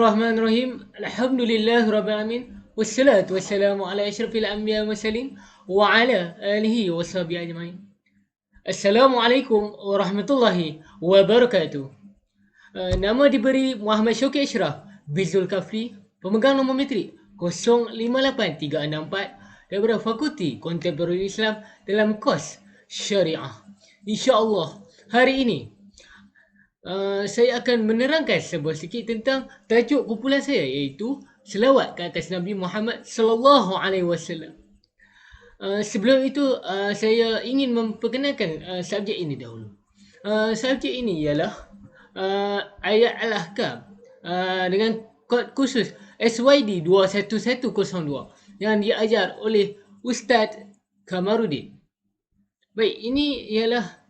Bismillahirrahmanirrahim. Alhamdulillahirrabbilalamin. Wassalatu wassalamu ala asyrafil anbiya wal mursalin wa ala alihi washabihi ajmain. Assalamualaikum warahmatullahi wabarakatuh. Nama diberi Muhammad Syauqi Ashraf bin Zulkafli, pemegang nombor metrik 058364 daripada Fakulti Kontemporari Islam dalam kos Syariah. InsyaAllah hari ini saya akan menerangkan sedikit tentang tajuk kumpulan saya, iaitu selawat ke atas Nabi Muhammad sallallahu alaihi wasallam. Sebelum itu saya ingin memperkenalkan subjek ini dahulu. Subjek ini ialah ayat Al-Ahkam dengan kod khusus SYD 21102 yang diajar oleh Ustaz Kamarudin. Baik, ini ialah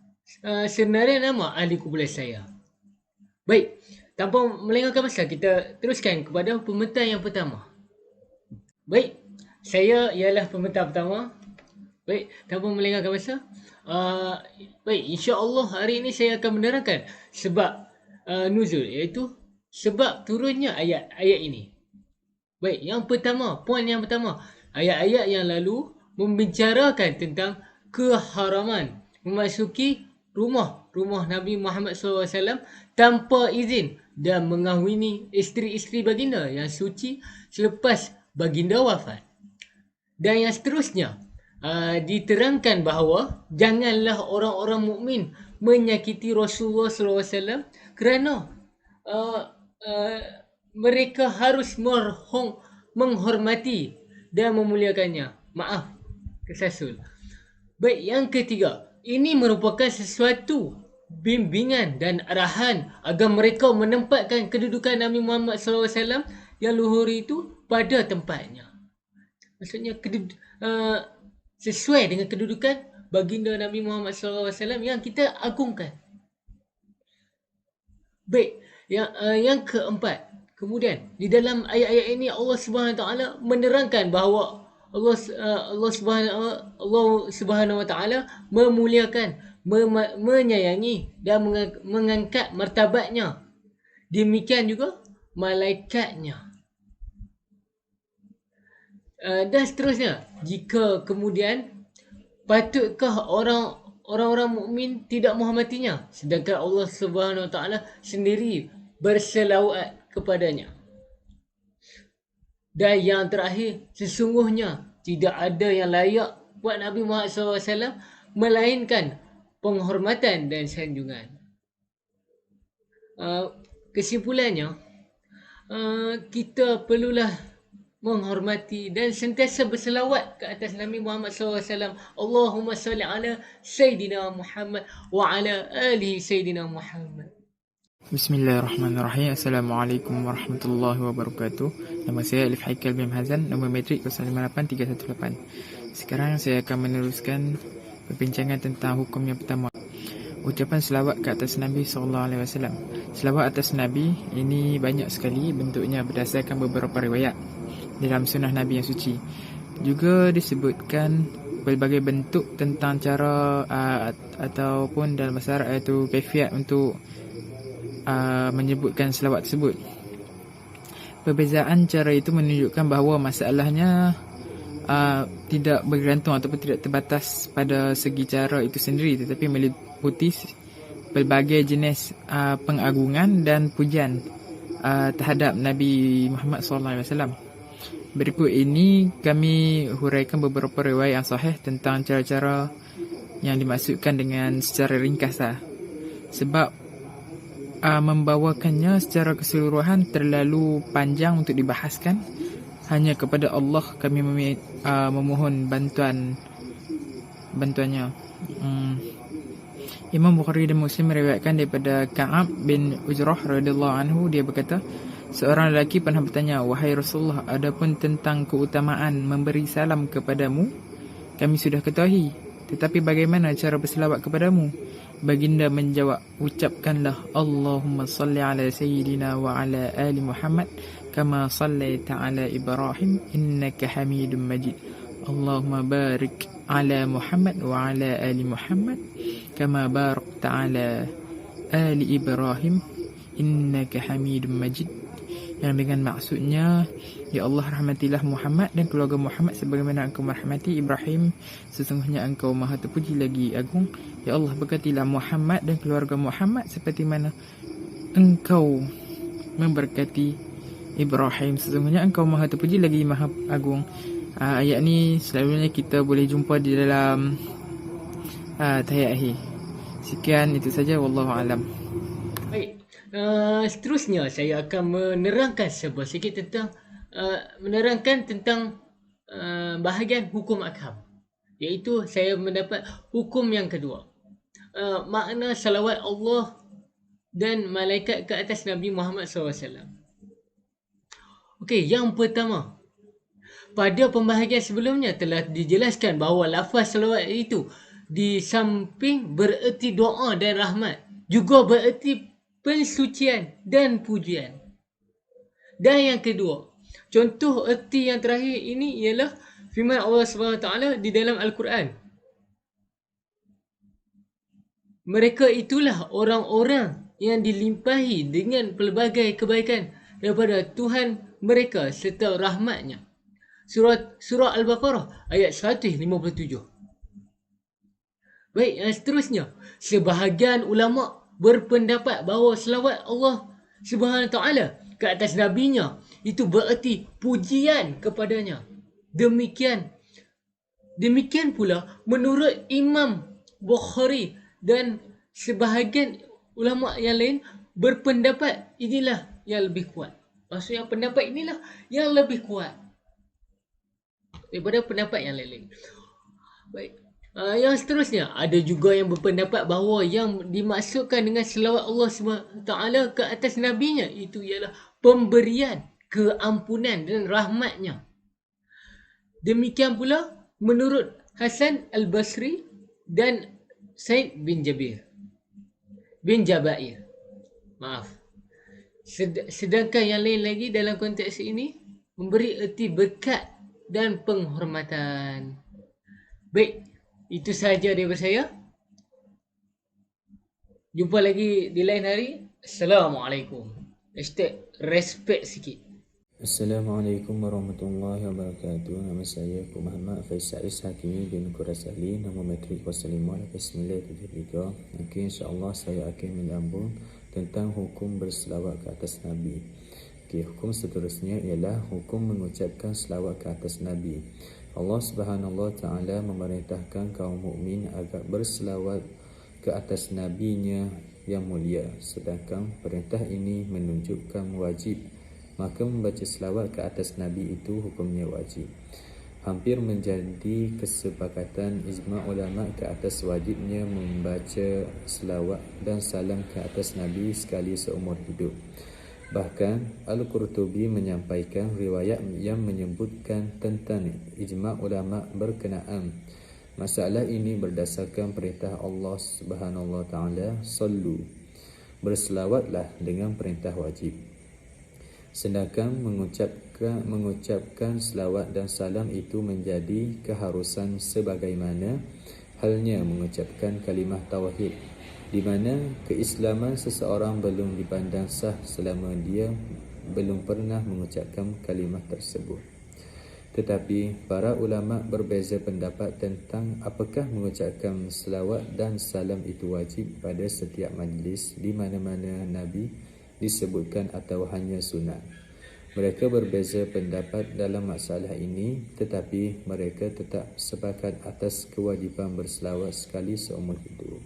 sebenarnya nama ahli kumpulan saya. Baik, tanpa melengahkan masa, kita teruskan kepada pembentang yang pertama. Baik, saya ialah pembentang pertama. Baik, tanpa melengahkan masa, baik, insya-Allah hari ini saya akan menerangkan sebab nuzul, iaitu sebab turunnya ayat-ayat ini. Baik, yang pertama, poin yang pertama, ayat-ayat yang lalu membicarakan tentang keharaman memasuki rumah Nabi Muhammad SAW tanpa izin dan mengahwini isteri-isteri baginda yang suci selepas baginda wafat. Dan yang seterusnya, diterangkan bahawa janganlah orang-orang mukmin menyakiti Rasulullah SAW kerana mereka harus menghormati dan memuliakannya. Maaf, tersasul. Baik, yang ketiga, ini merupakan sesuatu bimbingan dan arahan agar mereka menempatkan kedudukan Nabi Muhammad SAW yang luhur itu pada tempatnya. Maksudnya sesuai dengan kedudukan baginda Nabi Muhammad SAW yang kita agungkan. Baik, yang keempat, kemudian di dalam ayat-ayat ini Allah Subhanahu Wa Taala menerangkan bahawa Allah Subhanahu Wa Taala memuliakan, menyayangi dan mengangkat martabatnya. Demikian juga malaikatnya. Dan seterusnya, jika kemudian patutkah orang-orang mukmin tidak menghormatinya sedangkan Allah Subhanahu Wa Taala sendiri berselawat kepadanya. Dan yang terakhir, sesungguhnya tidak ada yang layak buat Nabi Muhammad SAW melainkan penghormatan dan sanjungan. Kesimpulannya, kita perlulah menghormati dan sentiasa berselawat ke atas Nabi Muhammad SAW. Allahumma salli ala Sayyidina Muhammad wa ala alihi Sayyidina Muhammad. Bismillahirrahmanirrahim. Assalamualaikum warahmatullahi wabarakatuh. Nama saya Alif Haikal bin Hazan, nombor metrik 058318. Sekarang saya akan meneruskan perbincangan tentang hukum yang pertama, ucapan selawat ke atas Nabi SAW. Selawat atas Nabi ini banyak sekali bentuknya berdasarkan beberapa riwayat dalam sunnah Nabi yang suci. Juga disebutkan berbagai bentuk tentang cara ataupun dalam bahasa Arab iaitu kaifiat untuk menyebutkan selawat tersebut. Perbezaan cara itu menunjukkan bahawa masalahnya tidak bergantung ataupun tidak terbatas pada segi cara itu sendiri, tetapi meliputi pelbagai jenis pengagungan dan pujian terhadap Nabi Muhammad SAW. Berikut ini kami huraikan beberapa riwayat yang sahih tentang cara-cara yang dimaksudkan dengan secara ringkas sebab membawakannya secara keseluruhan terlalu panjang untuk dibahaskan. Hanya kepada Allah kami memohon bantuannya. Imam Bukhari dan Muslim meriwayatkan daripada Ka'ab bin Ujrah radhiyallahu anhu, dia berkata, seorang lelaki pernah bertanya, wahai Rasulullah, adapun tentang keutamaan memberi salam kepadamu kami sudah ketahui, tetapi bagaimana cara berselawat kepadamu? Baginda menjawab, ucapkanlah Allahumma salli ala Sayyidina wa ala ali Muhammad kama sallaita ala Ibrahim innaka Hamidum Majid. Allahumma barik ala Muhammad wa ala ali Muhammad kama barakta ala ali Ibrahim innaka Hamidum Majid. yang dengan maksudnya, Ya Allah rahmatilah Muhammad dan keluarga Muhammad sebagaimana Engkau merahmati Ibrahim, sesungguhnya Engkau maha terpuji lagi agung. Ya Allah berkatilah Muhammad dan keluarga Muhammad seperti mana Engkau memberkati Ibrahim, sesungguhnya Engkau maha terpuji lagi maha agung. Ayat ni selalunya kita boleh jumpa di dalam tahiyat akhir. Sekian, itu saja, wallahu alam. Baik. Seterusnya saya akan menerangkan sedikit tentang bahagian hukum akham, iaitu saya mendapat hukum yang kedua, makna salawat Allah dan malaikat ke atas Nabi Muhammad SAW. Okey, yang pertama, pada pembahagian sebelumnya telah dijelaskan bahawa lafaz salawat itu di samping bererti doa dan rahmat, juga bererti pensucian dan pujian. Dan yang kedua, contoh erti yang terakhir ini ialah firman Allah SWT di dalam Al-Quran. Mereka itulah orang-orang yang dilimpahi dengan pelbagai kebaikan daripada Tuhan mereka serta rahmatnya. Surah Al-Baqarah ayat 157. Baik, yang seterusnya, sebahagian ulama berpendapat bahawa selawat Allah Subhanahu Taala ke atas nabinya itu bererti pujian kepadanya. Demikian pula menurut Imam Bukhari dan sebahagian ulama yang lain berpendapat inilah yang lebih kuat. Maksudnya pendapat inilah yang lebih kuat daripada pendapat yang lain. Baik. Yang seterusnya, ada juga yang berpendapat bahawa yang dimaksudkan dengan selawat Allah SWT ke atas nabinya itu ialah pemberian keampunan dan rahmatnya. Demikian pula menurut Hasan Al-Basri dan Said bin Jabair. Sedangkan yang lain lagi dalam konteks ini memberi erti berkat dan penghormatan. Baik, itu sahaja daripada saya. Jumpa lagi di lain hari. Assalamualaikum. #respect sikit. Assalamualaikum warahmatullahi wabarakatuh. Nama saya Muhammad Faisal Hakimi bin Kurasali. Nama matrik kuasa 5/9/73. Okey, insya-Allah saya akan menyambung tentang hukum berselawat ke atas Nabi. Okey, hukum seterusnya ialah hukum mengucapkan selawat ke atas Nabi. Allah Subhanahu Wa Taala memerintahkan kaum mukmin agar berselawat ke atas nabinya yang mulia, sedangkan perintah ini menunjukkan wajib, maka membaca selawat ke atas nabi itu hukumnya wajib. Hampir menjadi kesepakatan ijma' ulama ke atas wajibnya membaca selawat dan salam ke atas nabi sekali seumur hidup. Bahkan Al-Qurtubi menyampaikan riwayat yang menyebutkan tentang ijma' ulama berkenaan masalah ini berdasarkan perintah Allah Subhanahu Wa Taala, sallu, berselawatlah dengan perintah wajib. Sedangkan mengucapkan selawat dan salam itu menjadi keharusan sebagaimana halnya mengucapkan kalimah tauhid, di mana keislaman seseorang belum dipandang sah selama dia belum pernah mengucapkan kalimah tersebut. Tetapi para ulama berbeza pendapat tentang apakah mengucapkan selawat dan salam itu wajib pada setiap majlis di mana-mana Nabi disebutkan atau hanya sunat. Mereka berbeza pendapat dalam masalah ini, tetapi mereka tetap sepakat atas kewajiban berselawat sekali seumur hidup.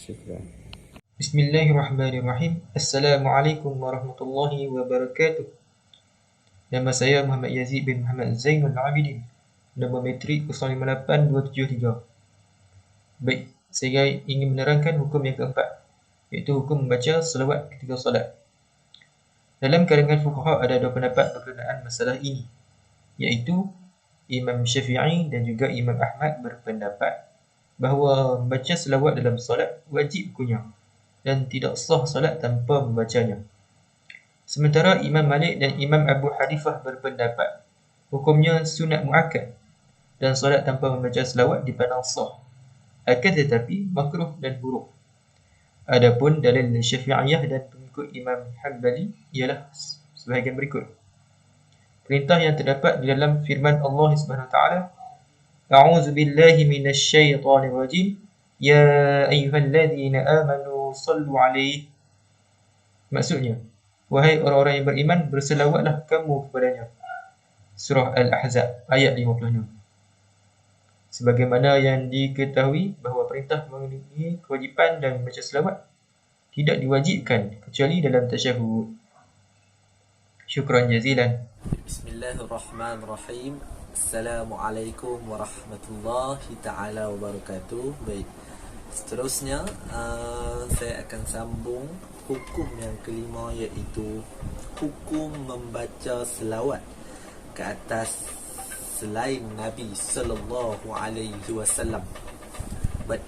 Syukran. Bismillahirrahmanirrahim. Assalamualaikum warahmatullahi wabarakatuh. Nama saya Muhammad Yazid bin Muhammad Zainul Abidin. Nombor metrik 058273. Baik, saya ingin menerangkan hukum yang keempat, iaitu hukum membaca selawat ketika solat. Dalam kalangan fuqaha ada dua pendapat berkenaan masalah ini, iaitu Imam Syafi'i dan juga Imam Ahmad berpendapat bahawa membaca selawat dalam solat wajib hukumnya dan tidak sah solat tanpa membacanya. Sementara Imam Malik dan Imam Abu Hanifah berpendapat hukumnya sunat muakkad dan solat tanpa membaca selawat dipandang sah, akan tetapi makruh dan buruk. Adapun dalil Syafi'iyah dan pengikut Imam Hanbali ialah sebahagian berikut. Perintah yang terdapat di dalam firman Allah Subhanahu wa taala, A'udzu billahi minasy syaithanir rajim. Ya ayyuhalladzina amanu sallu alaihi. Maksudnya, wahai orang-orang yang beriman, berselawatlah kamu kepadanya. Surah Al-Ahzab ayat 56. Sebagaimana yang diketahui bahawa perintah mengenai kewajipan dan membaca selawat tidak diwajibkan kecuali dalam tasyahud. Syukran jazilan. Bismillahirrahmanirrahim. Assalamualaikum warahmatullahi taala wabarakatuh. Baik. Seterusnya saya akan sambung hukum yang kelima, iaitu hukum membaca selawat ke atas selain Nabi sallallahu alaihi wasallam. Baik.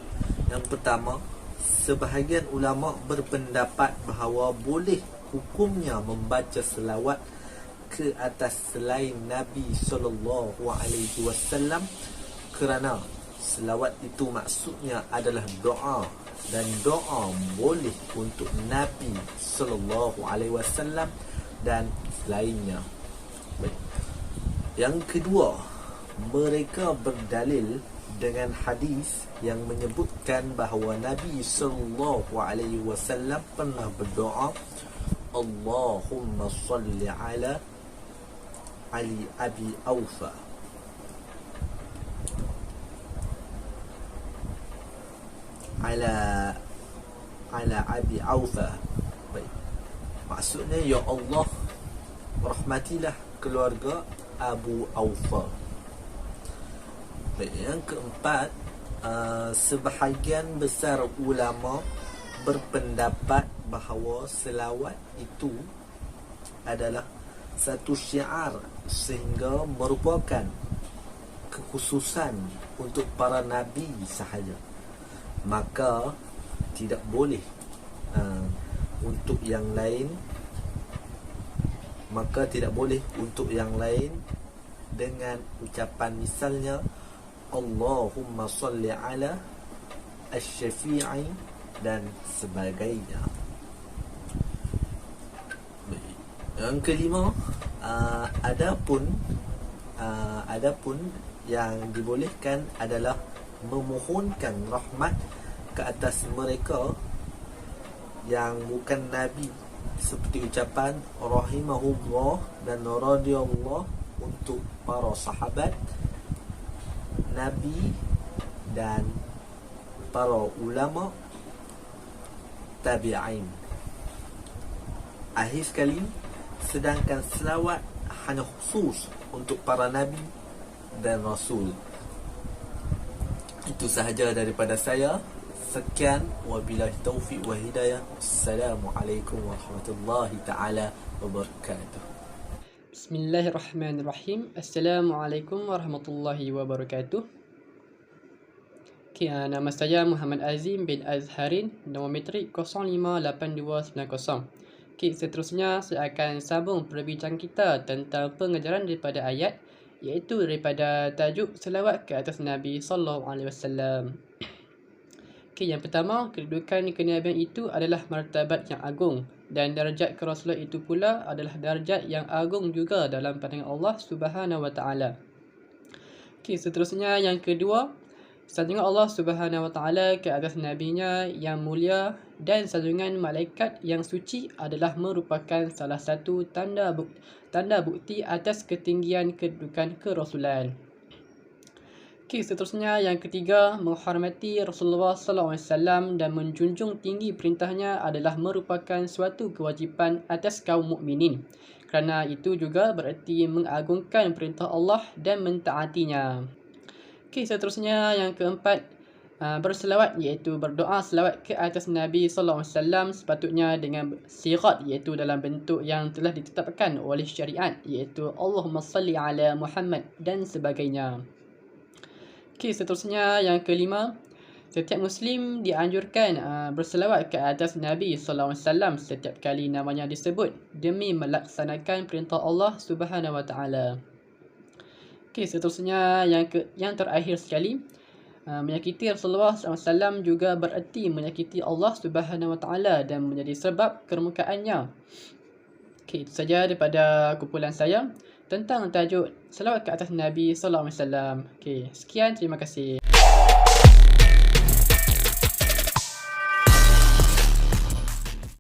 Yang pertama, sebahagian ulama berpendapat bahawa boleh hukumnya membaca selawat ke atas selain Nabi sallallahu alaihi wasallam kerana selawat itu maksudnya adalah doa, dan doa boleh untuk Nabi sallallahu alaihi wasallam dan selainnya. Baik. Yang kedua, mereka berdalil dengan hadis yang menyebutkan bahawa Nabi sallallahu alaihi wasallam pernah berdoa, Allahumma salli ala Ali Abi Aufa. Ala Abi Aufa. Baik. Maksudnya, ya Allah, rahmatilah keluarga Abu Aufa. Baik. Yang keempat, sebahagian besar ulama berpendapat bahawa selawat itu adalah satu syiar sehingga merupakan kekhususan untuk para nabi sahaja. Maka tidak boleh untuk yang lain dengan ucapan misalnya Allahumma salli ala asy-syafi'i dan sebagainya. Yang kelima, adapun yang dibolehkan adalah memohonkan rahmat ke atas mereka yang bukan Nabi, seperti ucapan rahimahullah dan radhiyallahu untuk para sahabat Nabi dan para ulama tabi'in. Akhir sekali, sedangkan selawat hanya khusus untuk para Nabi dan Rasul. Itu sahaja daripada saya. Sekian, wabillahi taufiq wa hidayah. Assalamualaikum warahmatullahi taala wabarakatuh. Bismillahirrahmanirrahim. Assalamualaikum warahmatullahi wabarakatuh. Okay, nama saya Muhammad Azim bin Azharin, nombor metrik 058290. Okay, seterusnya saya akan sambung perbincangan kita tentang pengajaran daripada ayat, iaitu daripada tajuk selawat ke atas Nabi sallallahu alaihi wasallam. Okay, yang pertama, kedudukan kenabian itu adalah martabat yang agung, dan darjat kerasulan itu pula adalah darjat yang agung juga dalam pandangan Allah Subhanahu wa taala. Okay, seterusnya yang kedua, sanjungan Allah Subhanahu wa taala ke atas nabinya yang mulia dan sanjungan malaikat yang suci adalah merupakan salah satu tanda bukti atas ketinggian kedudukan kerasulan. Okay, seterusnya yang ketiga, menghormati Rasulullah SAW dan menjunjung tinggi perintahnya adalah merupakan suatu kewajipan atas kaum mukminin. Kerana itu juga bererti mengagungkan perintah Allah dan mentaatinya. Okay, seterusnya yang keempat, berselawat, iaitu berdoa selawat ke atas Nabi SAW sepatutnya dengan sigat, iaitu dalam bentuk yang telah ditetapkan oleh syariat, iaitu Allahumma salli ala Muhammad dan sebagainya. Okay, seterusnya yang kelima, setiap Muslim dianjurkan berselawat ke atas Nabi SAW setiap kali namanya disebut demi melaksanakan perintah Allah Subhanahu wa taala. Okay, seterusnya yang terakhir sekali, Menyakiti Rasulullah SAW juga bererti menyakiti Allah Subhanahu Wa Taala dan menjadi sebab kemurkaannya. Okey, itu saja daripada kumpulan saya tentang tajuk selawat ke atas Nabi sallallahu alaihi wasallam. Okey, sekian, terima kasih.